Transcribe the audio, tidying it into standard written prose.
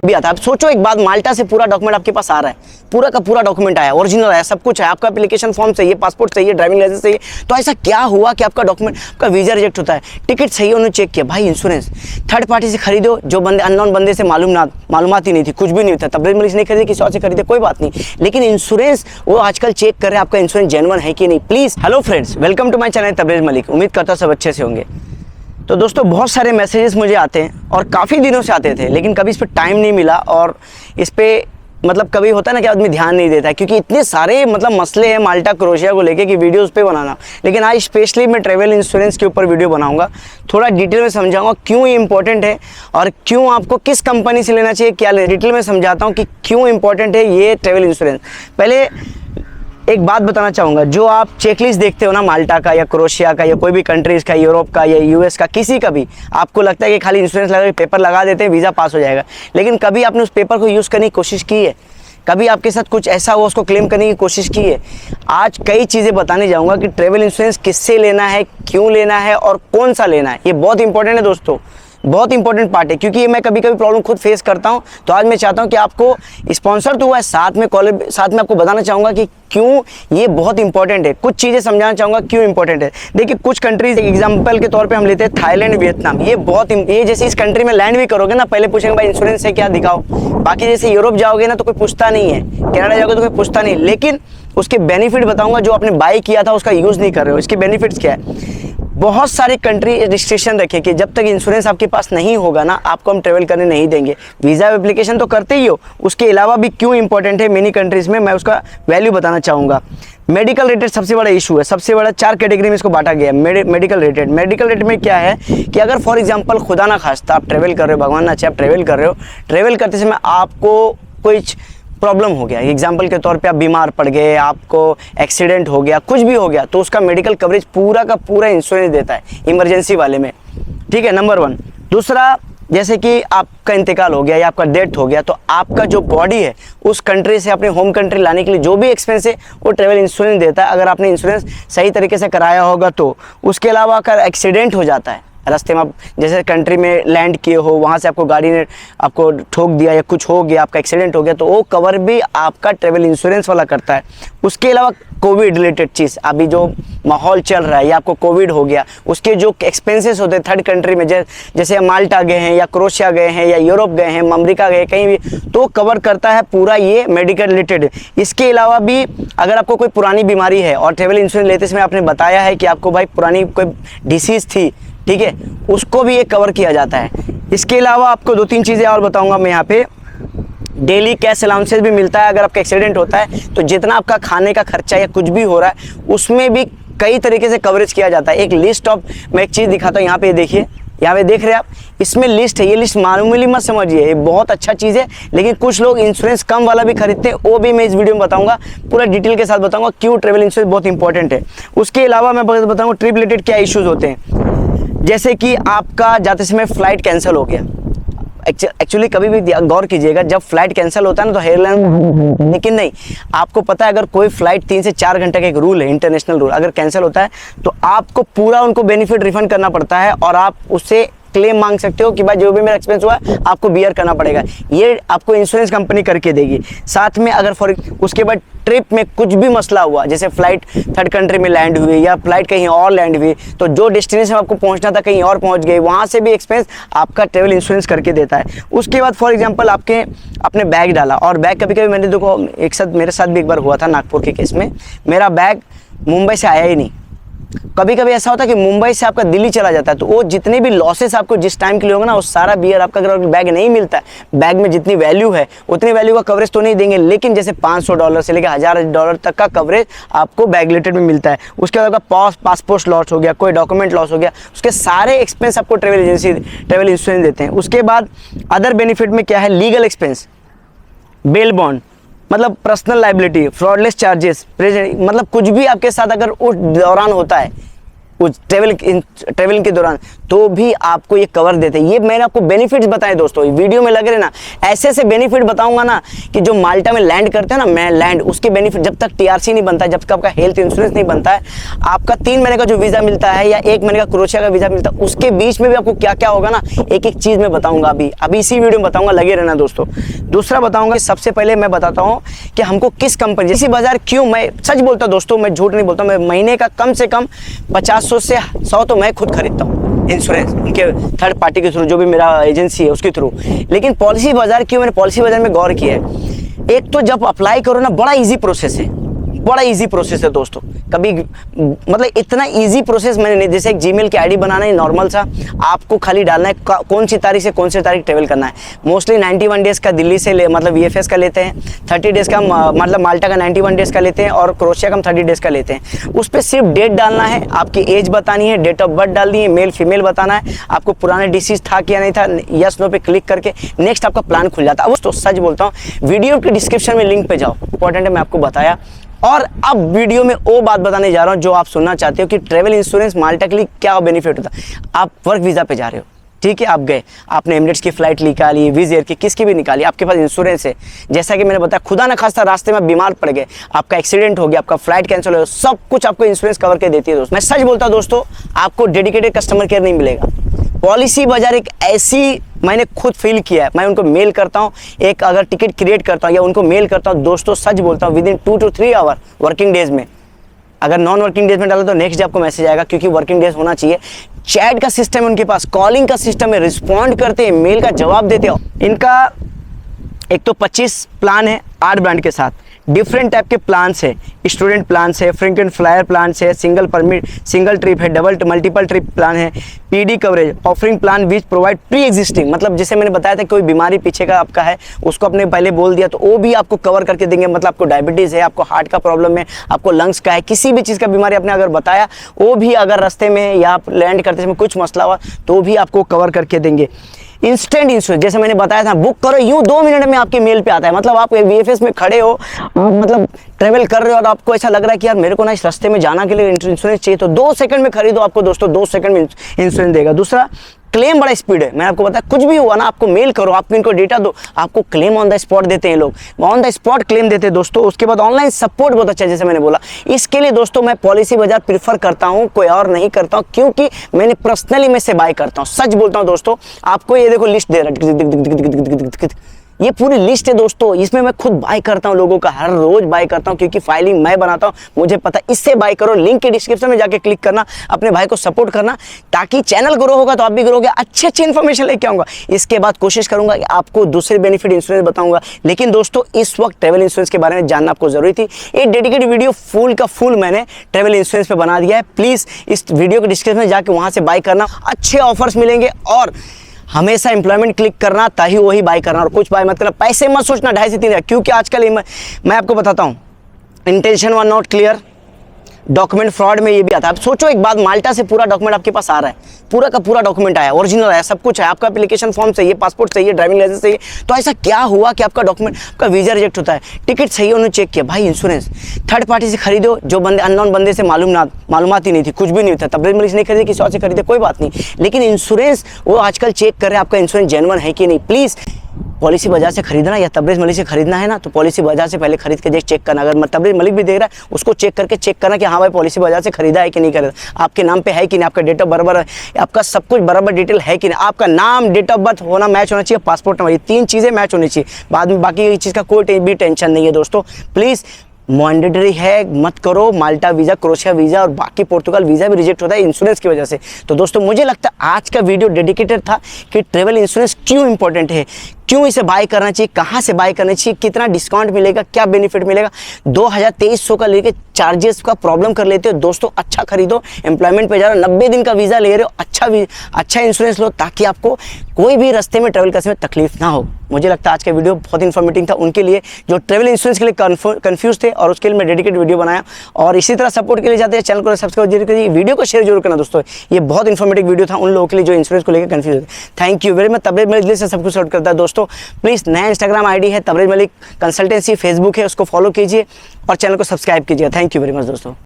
भी आता है। आप सोचो एक बात, माल्टा से पूरा डॉक्यूमेंट आपके पास आ रहा है, पूरा का पूरा डॉक्यूमेंट आया, ओरिजिनल आया, सब कुछ है, आपका एप्लीकेशन फॉर्म चाहिए, पासपोर्ट चाहिए, ड्राइविंग लाइसेंस चाहिए। तो ऐसा क्या हुआ कि आपका डॉक्यूमेंट, आपका वीजा रिजेक्ट होता है? टिकट सही उन्होंने चेक किया, भाई इंश्योरेंस थर्ड पार्टी से खरीदो, जो बंदे अननोन बंदे से मालूमात ही नहीं थी, कुछ भी नहीं था, तबरेज मलिक से नहीं खरीदे, किसी और से खरीदे, कोई बात नहीं, लेकिन इंश्योरेंस वो आजकल चेक कर रहे हैं आपका इंश्योरेंस जेन्युइन है कि नहीं। Please, hello friends, welcome to my channel Tabrez Malik. उम्मीद करता हूं सब अच्छे से होंगे। तो दोस्तों, बहुत सारे मैसेजेस मुझे आते हैं और काफ़ी दिनों से आते थे, लेकिन कभी इस पर टाइम नहीं मिला और इस पर मतलब कभी होता है ना कि आदमी ध्यान नहीं देता है, क्योंकि इतने सारे मतलब मसले हैं माल्टा क्रोएशिया को लेके कि वीडियोस पे बनाना। लेकिन आज स्पेशली मैं ट्रैवल इंश्योरेंस के ऊपर वीडियो बनाऊंगा, थोड़ा डिटेल में समझाऊंगा क्यों ये इंपॉर्टेंट है और क्यों आपको किस कंपनी से लेना चाहिए, क्या डिटेल में समझाता हूँ कि क्यों इंपॉर्टेंट है ये ट्रैवल इंश्योरेंस। पहले एक बात बताना चाहूँगा, जो आप चेकलिस्ट देखते हो ना माल्टा का या क्रोएशिया का या कोई भी कंट्रीज़ का, यूरोप का या यूएस का, किसी का भी, आपको लगता है कि खाली इंश्योरेंस लगा पेपर लगा देते हैं वीज़ा पास हो जाएगा, लेकिन कभी आपने उस पेपर को यूज़ करने की कोशिश की है? कभी आपके साथ कुछ ऐसा हुआ उसको क्लेम करने की कोशिश की है? आज कई चीज़ें बताने जाऊँगा कि ट्रैवल इंश्योरेंस किससे लेना है, क्यों लेना है और कौन सा लेना है। ये बहुत इंपॉर्टेंट है दोस्तों, बहुत इंपॉर्टेंट पार्ट है, क्योंकि ये मैं कभी कभी प्रॉब्लम खुद फेस करता हूं। तो आज मैं चाहता हूं कि आपको स्पॉन्सर तो हुआ है, साथ में आपको बताना चाहूँगा कि क्यों ये बहुत इंपॉर्टेंट है, कुछ चीज़ें समझाना चाहूँगा क्यों इंपॉर्टेंट है। देखिए, कुछ कंट्रीज एग्जांपल के तौर पे हम लेते हैं थाईलैंड, वियतनाम। ये जैसे इस कंट्री में लैंड भी करोगे ना, पहले पूछेंगे भाई इंश्योरेंस है क्या, दिखाओ। बाकी जैसे यूरोप जाओगे ना तो कोई पूछता नहीं है, कनाडा जाओगे तो कोई पूछता नहीं, लेकिन उसके बेनिफिट बताऊँगा। जो आपने बाई किया था उसका यूज़ नहीं कर रहे हो, इसके बेनिफिट्स क्या है। बहुत सारी कंट्री रिस्ट्रिक्शन रखे कि जब तक इंश्योरेंस आपके पास नहीं होगा ना, आपको हम ट्रेवल करने नहीं देंगे। वीज़ा एप्लीकेशन तो करते ही हो, उसके अलावा भी क्यों इंपॉर्टेंट है मेनी कंट्रीज़ में, मैं उसका वैल्यू बताना चाहूँगा। मेडिकल रेटेड सबसे बड़ा इशू है, सबसे बड़ा 4 कैटेगरी में इसको बांटा गया है। मेडिकल रेटेड में क्या है कि अगर फॉर एग्जांपल खुदा ना खास्ता आप ट्रेवल कर रहे हो, भगवान ना चाहे आप ट्रेवल कर रहे हो, ट्रेवल करते समय आपको कुछ प्रॉब्लम हो गया, एग्जाम्पल के तौर पे आप बीमार पड़ गए, आपको एक्सीडेंट हो गया, कुछ भी हो गया, तो उसका मेडिकल कवरेज पूरा का पूरा इंश्योरेंस देता है इमरजेंसी वाले में, ठीक है, नंबर 1। दूसरा, जैसे कि आपका इंतकाल हो गया या आपका डेथ हो गया, तो आपका जो बॉडी है उस कंट्री से अपने होम कंट्री लाने के लिए जो भी एक्सपेंस है वो ट्रेवल इंश्योरेंस देता है, अगर आपने इंश्योरेंस सही तरीके से कराया होगा तो। उसके अलावा अगर एक्सीडेंट हो जाता है रास्ते में, आप जैसे कंट्री में लैंड किए हो, वहाँ से आपको गाड़ी ने आपको ठोक दिया या कुछ हो गया, आपका एक्सीडेंट हो गया, तो वो कवर भी आपका ट्रैवल इंश्योरेंस वाला करता है। उसके अलावा कोविड रिलेटेड चीज़, अभी जो माहौल चल रहा है या आपको कोविड हो गया, उसके जो एक्सपेंसेस होते हैं थर्ड कंट्री में, जैसे माल्टा गए हैं या क्रोएशिया गए हैं या यूरोप गए हैं, अमेरिका गए, कहीं भी, तो कवर करता है पूरा ये मेडिकल रिलेटेड। इसके अलावा भी अगर आपको कोई पुरानी बीमारी है और ट्रैवल इंश्योरेंस लेते समय आपने बताया है कि आपको भाई पुरानी कोई डिसीज़ थी, ठीक है, उसको भी ये कवर किया जाता है। इसके अलावा आपको 2-3 चीज़ें और बताऊंगा मैं यहाँ पे। डेली कैश अलाउंसेस भी मिलता है, अगर आपका एक्सीडेंट होता है तो जितना आपका खाने का खर्चा या कुछ भी हो रहा है उसमें भी कई तरीके से कवरेज किया जाता है। एक लिस्ट ऑफ, मैं एक चीज़ दिखाता हूँ, यहाँ पे देखिए, यहाँ पे देख रहे हैं आप, इसमें लिस्ट है। ये लिस्ट मामूली मत समझिए, ये बहुत अच्छा चीज़ है, लेकिन कुछ लोग इंश्योरेंस कम वाला भी खरीदते हैं, वो भी मैं इस वीडियो में बताऊंगा, पूरा डिटेल के साथ बताऊंगा क्यों ट्रैवल इंश्योरेंस बहुत इंपॉर्टेंट है। उसके अलावा मैं बताऊंगा ट्रिप रिलेटेड क्या इश्यूज होते हैं, जैसे कि आपका जाते समय फ्लाइट कैंसिल हो गया। एक्चुअली कभी भी गौर कीजिएगा, जब फ्लाइट कैंसिल होता है ना तो एयरलाइन, लेकिन नहीं, आपको पता है अगर कोई फ्लाइट 3 से 4 घंटे का एक रूल है, इंटरनेशनल रूल, अगर कैंसिल होता है तो आपको पूरा उनको बेनिफिट रिफंड करना पड़ता है और आप उससे क्लेम मांग सकते हो कि भाई जो भी मेरा एक्सपेंस हुआ आपको बियर करना पड़ेगा। ये आपको इंश्योरेंस कंपनी करके देगी। साथ में अगर उसके बाद ट्रिप में कुछ भी मसला हुआ, जैसे फ्लाइट थर्ड कंट्री में लैंड हुई या फ्लाइट कहीं और लैंड हुई, तो जो डेस्टिनेशन आपको पहुंचना था कहीं और पहुंच गई, वहां से भी एक्सपेंस आपका ट्रैवल इंश्योरेंस करके देता है। उसके बाद फॉर एग्जांपल आपने बैग डाला, और बैग कभी कभी मैंने देखो, एक साथ मेरे साथ भी एक बार हुआ था नागपुर के केस में, मेरा बैग मुंबई से आया ही नहीं। कभी कभी ऐसा होता है कि मुंबई से आपका दिल्ली चला जाता है, तो वो जितने भी लॉसेस आपको जिस टाइम के लिए होगा ना, वो सारा बियर आपका, अगर बैग नहीं मिलता है, बैग में जितनी वैल्यू है उतनी वैल्यू का कवरेज तो नहीं देंगे, लेकिन जैसे $500 से लेकर $1000 तक का कवरेज आपको बैग रिलेटेड में मिलता है। उसके बाद पासपोर्ट लॉस हो गया, कोई डॉक्यूमेंट लॉस हो गया, उसके सारे एक्सपेंस आपको ट्रैवल इंश्योरेंस देते हैं। उसके बाद अदर बेनिफिट में क्या है, लीगल एक्सपेंस, बेल बॉन्ड, मतलब पर्सनल लाइबिलिटी, फ्रॉडलेस चार्जेस, मतलब कुछ भी आपके साथ अगर उस दौरान होता है, उस ट्रेवलिंग के दौरान, तो भी आपको ये कवर देते हैं। ये मैंने आपको बेनिफिट्स बताए दोस्तों, वीडियो में लग रहे ना, ऐसे ऐसे बेनिफिट बताऊंगा ना कि जो माल्टा में लैंड करते हैं ना, मैं लैंड उसके बेनिफिट, जब तक टीआरसी नहीं बनता है, जब तक आपका हेल्थ इंश्योरेंस नहीं बनता है, आपका 3 महीने का जो वीज़ा मिलता है या 1 महीने का क्रोएशिया का वीज़ा मिलता है, उसके बीच में भी आपको क्या क्या होगा ना, एक एक चीज़ मैं बताऊंगा। अभी इसी वीडियो में बताऊंगा, लगे रहना दोस्तों। दूसरा बताऊंगा, सबसे पहले मैं बताता हूँ कि हमको किस कंपनी, जैसी बाजार क्यों, मैं सच बोलता दोस्तों, मैं झूठ नहीं बोलता, मैं महीने का कम से कम 50 से 100 तो मैं खुद खरीदता हूँ इंश्योरेंस, उनके थर्ड पार्टी के थ्रू, जो भी मेरा एजेंसी है उसके थ्रू। लेकिन पॉलिसी बाजार क्यों, मैंने पॉलिसी बाजार में गौर किया है। एक तो जब अप्लाई करो ना, बड़ा इजी प्रोसेस है, बड़ा इजी प्रोसेस है दोस्तों। कभी मतलब इतना इजी प्रोसेस मैंने नहीं, जैसे एक जीमेल की आईडी बनाना है नॉर्मल सा, आपको खाली डालना है कौन सी तारीख से कौन सी तारीख ट्रेवल करना है। मोस्टली 91 डेज़ का दिल्ली से मतलब वीएफएस का लेते हैं, 30 डेज़ का मतलब माल्टा का 91 डेज़ का लेते हैं, और क्रोएशिया का हम 30 डेज़ का लेते हैं। उस पर सिर्फ डेट डालना है, आपकी एज बतानी है, डेट ऑफ बर्थ डालनी है, मेल फीमेल बताना है, आपको पुराना डिसीज था क्या नहीं था, यस नो पे क्लिक करके नेक्स्ट आपका प्लान खुल जाता है। अब तो सच बोलता हूँ, वीडियो के डिस्क्रिप्शन में लिंक पे जाओ, इंपॉर्टेंट है, मैं आपको बताया। और अब वीडियो में वो बात बताने जा रहा हूं जो आप सुनना चाहते हो कि ट्रैवल इंश्योरेंस माल्टा के लिए क्या बेनिफिट होता है। आप वर्क वीज़ा पे जा रहे हो, ठीक है, आप गए, आपने एमिरेट्स की फ्लाइट निकाली, विज़ एयर की, किसकी भी निकाली, आपके पास इंश्योरेंस है। जैसा कि मैंने बताया, खुदा न खास्ता रास्ते में बीमार पड़ गए, आपका एक्सीडेंट हो गया, आपका फ्लाइट कैंसिल हो गया, सब कुछ आपको इंश्योरेंस कवर कर देती है दोस्तों। मैं सच बोलता दोस्तों, आपको डेडिकेटेड कस्टमर केयर नहीं मिलेगा। पॉलिसी बाजार एक ऐसी, मैंने खुद फील किया है, मैं उनको मेल करता हूँ, एक अगर टिकट क्रिएट करता हूँ या उनको मेल करता हूँ दोस्तों, सच बोलता हूँ, within 2 to 3 hour working days में, अगर नॉन वर्किंग डेज में डाला तो नेक्स्ट डे आपको मैसेज आएगा, क्योंकि वर्किंग डेज होना चाहिए। चैट का सिस्टम है उनके पास, कॉलिंग का सिस्टम है, रिस्पॉन्ड करते हैं, मेल का जवाब देते हो। इनका एक तो 25 प्लान है 8 ब्रांड के साथ, डिफरेंट टाइप के प्लान्स है, स्टूडेंट प्लान्स है, फ्रीक्वेंट फ्लायर प्लान्स है, सिंगल परमिट, सिंगल ट्रिप है, डबल मल्टीपल ट्रिप प्लान है, PD coverage, offering plan which provide pre existing, मतलब जैसे मैंने बताया था कोई बीमारी पीछे का आपका है, उसको आपने पहले बोल दिया तो वो भी आपको कवर करके देंगे। मतलब आपको डायबिटीज़ है, आपको हार्ट का प्रॉब्लम है, आपको लंग्स का है, किसी भी चीज़ का बीमारी आपने अगर बताया, वो भी अगर रास्ते में या आप लैंड करते समय कुछ मसला हुआ तो भी आपको कवर करके देंगे। इंस्टेंट इंश्योरेंस, जैसे मैंने बताया था, बुक करो यूं 2 मिनट में आपके मेल पे आता है। मतलब आप वीएफएस में खड़े हो, मतलब ट्रेवल कर रहे हो और आपको ऐसा लग रहा है कि यार मेरे को ना इस रास्ते में जाना के लिए इंश्योरेंस चाहिए, तो 2 सेकंड में खरीदो, आपको दोस्तों 2 सेकंड में इंश्योरेंस देगा। दूसरा, क्लेम बड़ा स्पीड है, मैंने आपको बताया, कुछ भी हुआ ना आपको मेल करो, आप इनको डेटा दो, आपको क्लेम ऑन द स्पॉट देते हैं लोग, ऑन द स्पॉट क्लेम देते हैं दोस्तों। उसके बाद ऑनलाइन सपोर्ट बहुत अच्छा है, जैसे मैंने बोला। इसके लिए दोस्तों मैं पॉलिसी बाजार प्रीफर करता हूं, कोई और नहीं करता हूं, क्योंकि मैंने पर्सनली में से बाय करता हूं। सच बोलता हूं दोस्तों, आपको ये देखो लिस्ट दे रहा है, ये पूरी लिस्ट है दोस्तों, इसमें मैं खुद बाय करता हूं, लोगों का हर रोज बाय करता हूं, क्योंकि फाइलिंग मैं बनाता हूं, मुझे पता। इससे बाय करो, लिंक के डिस्क्रिप्शन में जाके क्लिक करना, अपने भाई को सपोर्ट करना, ताकि चैनल ग्रो होगा तो आप भी ग्रो होगे, अच्छी इन्फॉर्मेशन लेके आऊंगा। इसके बाद कोशिश करूंगा कि आपको दूसरे बेनिफिट इंश्योरेंस बताऊंगा। लेकिन दोस्तों इस वक्त ट्रैवल इंश्योरेंस के बारे में जानना आपको जरूरी थी, एक डेडिकेटेड वीडियो फुल का फुल मैंने ट्रैवल इंश्योरेंस पे बना दिया है। प्लीज इस वीडियो के डिस्क्रिप्शन में जाके वहां से बाय करना, अच्छे ऑफर्स मिलेंगे। और हमेशा एम्प्लॉयमेंट क्लिक करना, ताकि वही बाय करना, और कुछ बाय मत करना, पैसे मत सोचना 2.5 से 3 क्योंकि आजकल मैं आपको बताता हूँ, intention one not clear, document fraud में ये भी आता है। अब सोचो एक बात, माल्टा से पूरा डॉक्यूमेंट आपके पास आ रहा है, पूरा का पूरा डॉक्यूमेंट आया, ओरिजिनल आया, सब कुछ है, आपका एप्लीकेशन फॉर्म चाहिए, पासपोर्ट चाहिए, ड्राइविंग लाइसेंस चाहिए, तो ऐसा क्या हुआ कि आपका डॉक्यूमेंट, आपका वीज़ा रिजेक्ट होता है, टिकट सही उन्होंने चेक किया, भाई इंश्योरेंस थर्ड पार्टी से खरीदो, जो बंदे अननोन बंदे से मालूमात ही नहीं थी, कुछ भी नहीं था, तबरेज मलिक से नहीं खरीदे, किसी और से खरीदे, कोई बात नहीं, लेकिन इंश्योरेंस वो आजकल चेक कर रहे हैं आपका इंश्योरेंस जेन्युइन है कि नहीं। प्लीज़ पॉलिसी बाजार से खरीदना या तबरेज मलिक से खरीदना है ना, तो पॉलिसी बाजार से पहले खरीद के चेक करना। अगर तबरेज मलिक भी देख रहा है, उसको चेक करना कि हाँ भाई पॉलिसी बाजार से खरीदा है कि नहीं खरीदा, आपके नाम पे है कि नहीं, आपका डेट ऑफ बराबर है, आपका सब कुछ बराबर डिटेल है कि नहीं, आपका नाम, डेट ऑफ बर्थ होना मैच होना चाहिए, पासपोर्ट नंबर, ये 3 चीज़ें मैच होनी चाहिए। बाद में बाकी चीज़ का कोई भी टेंशन नहीं है दोस्तों। प्लीज़ मैंडेटरी है, मत करो। माल्टा वीज़ा, क्रोएशिया वीज़ा और बाकी पोर्तुगाल वीज़ा भी रिजेक्ट होता है इंश्योरेंस की वजह से। तो दोस्तों मुझे लगता है आज का वीडियो डेडिकेटेड था कि ट्रैवल इंश्योरेंस क्यों इंपॉर्टेंट है, क्यों इसे बाय करना चाहिए, कहाँ से बाय करना चाहिए, कितना डिस्काउंट मिलेगा, क्या बेनिफिट मिलेगा। 2300 का लेके चार्जेस का प्रॉब्लम कर लेते हो दोस्तों, अच्छा खरीदो। एम्प्लॉयमेंट पे जा रहे हो, 90 दिन का वीज़ा ले रहे हो, अच्छा इंश्योरेंस लो, ताकि आपको कोई भी रास्ते में ट्रैवल करने में तकलीफ ना हो। मुझे लगता है आज का वीडियो बहुत इन्फॉर्मेटिव था उनके लिए जो ट्रैवल इंश्योरेंस के लिए कंफ्यूज थे, और उसके लिए मैं डेडिकेटेड वीडियो बनाया। और इसी तरह सपोर्ट के लिए जाते हैं, चैनल को सब्सक्राइब जरूर करिए, वीडियो को शेयर जरूर करना दोस्तों। ये बहुत इन्फॉर्मेटिव वीडियो था उन लोगों के लिए जो इंश्योरेंस को लेकर कंफ्यूज है। Thank you very much. Tabrez Malik से सब कुछ सॉर्ट करता है दोस्तों। प्लीज़ नया इंस्टाग्राम आईडी है तबरेज मलिक कंसल्टेंसी, फेसबुक है, उसको फॉलो कीजिए और चैनल को सब्सक्राइब कीजिए। थैंक यू वेरी मच दोस्तों।